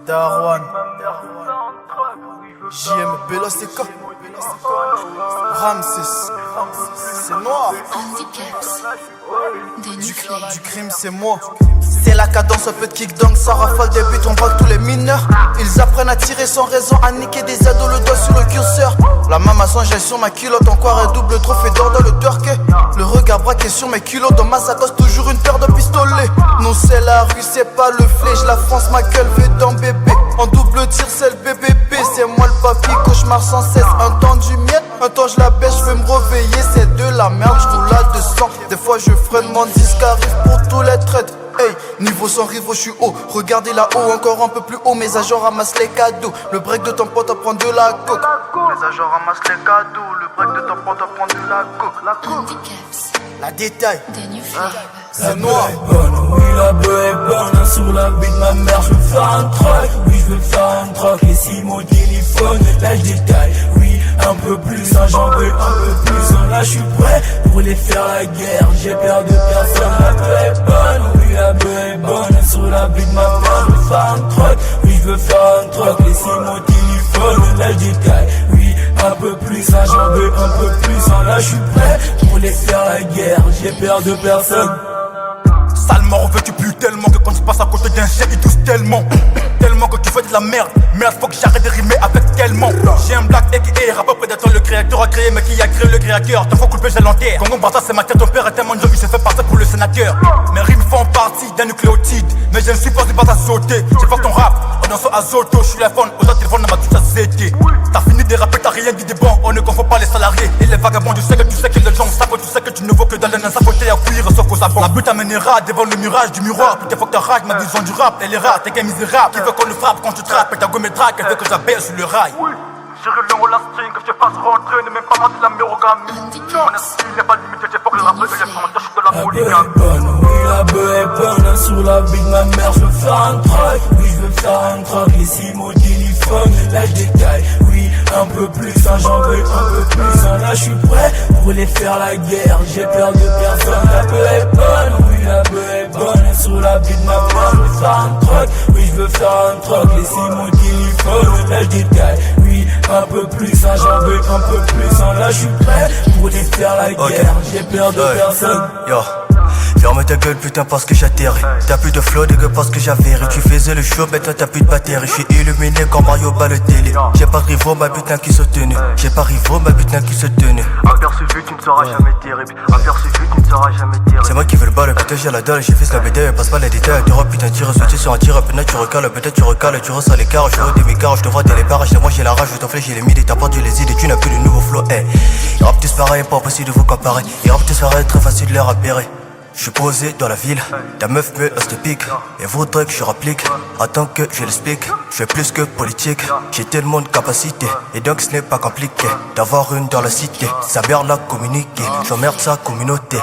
Darwan, JM Beloseka, Ramses, c'est noir. Du crime, c'est moi. C'est la cadence, un peu de kick-dunk, ça rafale des buts, on braque tous les mineurs. Ils apprennent à tirer sans raison, à niquer des ados, le doigt sur le curseur. La main m'a j'ai sur ma culotte, encore un double trophée d'or dans le turquet. Le regard braqué sur mes kilos, dans ma sacoche toujours une paire de pistolets. Non c'est la rue, c'est pas le flèche, la France ma gueule veut dans bébé. En double tir c'est le BBB, c'est moi le papy, cauchemar sans cesse. Un temps du miel, un temps je la baisse, je vais me réveiller, c'est de la merde, je roule à 200. Des fois je freine mon disque arrive pour tous les traites. Hey, niveau sans rivaux, je suis haut. Regardez là-haut, encore un peu plus haut. Mes agents ramassent les cadeaux. Le break de ton pote à prendre de la coke. Mes agents ramassent les cadeaux. Le break de ton pote à prendre de la coke. La coke. La détail. C'est noir. Oui, la beuh est bonne. Sur la bite de ma mère, je veux faire un troc. Oui, je veux faire un troc. Les 6 mots téléphone. Là, je détaille. Oui, un peu plus. J'en veux un peu plus. Là, je suis prêt pour les faire la guerre. J'ai peur de personne. La beuh est bonne. Oui, la beuh est bonne. Sur la bite de ma mère, je veux faire un troc. Oui, je veux faire un troc. Les 6 mots téléphone. Là, je détaille. Oui, un peu plus. J'en veux un peu plus. Là, je suis prêt pour les faire la guerre. J'ai peur de personne. Salement, en fait, tu pues tellement que quand tu passes à côté d'un chien, il touche tellement. Tellement que tu fais de la merde. Merde, faut que j'arrête de rimer avec tellement. J'ai un black aka rappeur prédateur, le créateur a créé, mais qui a créé le créateur. T'en faut couper, j'ai l'enterre. Congo Barça, c'est ma tête, ton père est tellement dur, il s'est fait passer pour le sénateur. Mes rimes font partie d'un nucléotide, mais je ne suis pas du bâtard sauté. J'ai fait ton rap, en dansant à Zoto, je suis la faune, aux autres téléphone, dans ma touche à ZT. T'as fini de rapper, t'as rien dit de bon, on ne confond pas les salariés et les vagabonds. Tu sais que les gens savent, tu sais que tu ne vaux que dans les sapotés à cuire, sauf aux abons. La butte amènera devant le mirage du miroir. Putain, faut que t'arraches ma vision du rap, elle est rare, t'es qu'un misérable. Qui veut qu'on le frappe quand tu trappes, et ta gomme est traque, elle veut que j'abaisse sur le rail. J'ai le la string, que je te fasse rentrer, ne même pas mentir la mérogamie. Mon esprit n'est pas limité, j'ai pas que le rap de l'éléphant, je suis de la polygamie. Oui, la beuh est bonne, sur la bite de ma mère, je veux faire un troc. Oui, je veux faire un troc, les 6 mots téléphone, là je détaille. Oui, un peu plus, j'en veux un peu plus. Là je suis prêt pour les faire la guerre, j'ai peur de personne. La beuh est bonne, oui, la beuh est bonne, sur la bite de ma mère, je veux faire un troc. Oui, je veux faire un troc, les 6 mots téléphone, là je détaille. Oui, un peu plus, j'en veux un peu plus. Là je suis prêt pour les faire la guerre, j'ai peur de personne. Yo. Ferme ta gueule putain parce que j'atterris. T'as plus de flow dégueu parce que j'avais ri. Tu faisais le show mais toi t'as plus de batterie. J'suis illuminé comme Mario Balotelli. J'ai pas de rivaux ma putain qui se tenait. J'ai pas rivaux ma putain qui se tenait. Aperçu tu ne seras jamais terrible. Aperçu tu ne seras jamais terrible. C'est moi qui veux le bal, putain j'ai la dalle. J'ai fait la BD, passe pas les détails. Tu putain tire, sauter sur un tir. Peut-être tu recales, peut-être tu recales. Tu ressens l'écart, je des demi-carts. Je te vois dès les barrages. Moi j'ai la rage, je t'en flèche, j'ai les midi. T'as perdu les idées, tu n'as plus de nouveau flow. Ils rappent tous pareil, pas possible de vous comparer. Ils rappent tous pareil, très facile de les repérer. Je suis posé dans la ville, ta meuf me lance te pique et voudrait que je rapplique. Attends que je l'explique, je fais plus que politique. J'ai tellement de capacités et donc ce n'est pas compliqué d'avoir une dans la cité. Sa mère l'a communiqué, j'emmerde sa communauté.